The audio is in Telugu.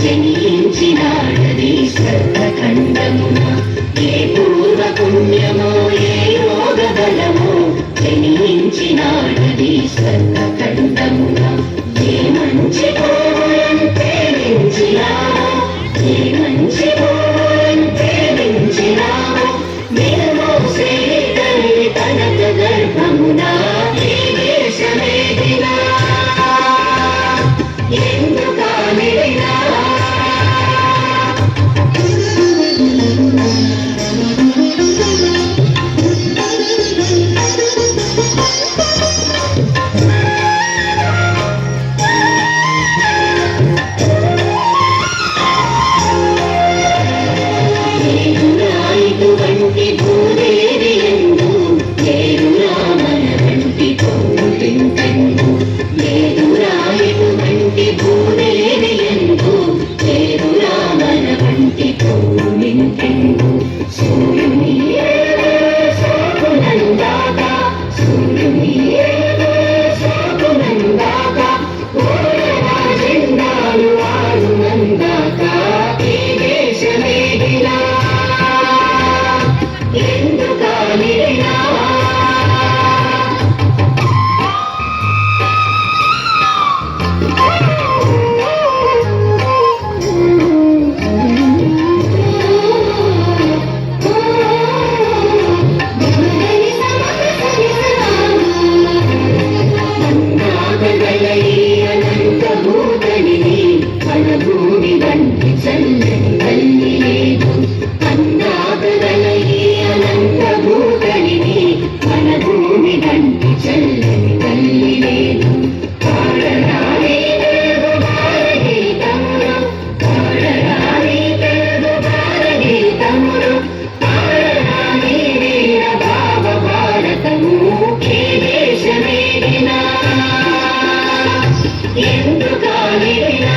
జనించినాడది స్వర్గఖండమున ఏ పూర్వ పుణ్యమో ఏ యోగ బలమో జనించినాడది స్వర్గఖండమున ఏ మంచి పోవలంటే మించినావో ఏ మంచి పోవలంటే మించినావో మేము శ్రీధరి తనక గర్భమున ఈ దేశమేదినా ఎందుకాలిడినా వంటి భూదేవి ఎందు లేరురా మన వంటి పౌరులింకెందు లేరురా ఎటువంటి భూదేవి ఎందు లేరురా మన వంటి పౌరులింకెందు సూర్యుని సోకునందాక సూర్యుని సోకునందాక ఓరవా జెండాలు ఆడునందాక ఈ దేశమేదినా ఎందుకాలిడినా అనంతభూతనిని మన భూమి వంటి చల్లని తల్లి లేదు అన్నాగలయి అనంతభూతనిని మన భూమి వంటి చల్లని తల్లి లేదు పాడరాని తెలుగు భారగీతములు పాడరాని తెలుగు భారగీతములు పాడరాని వీర భావ భారతము ఈ దేశమేదినా ఎందుకాలిడినా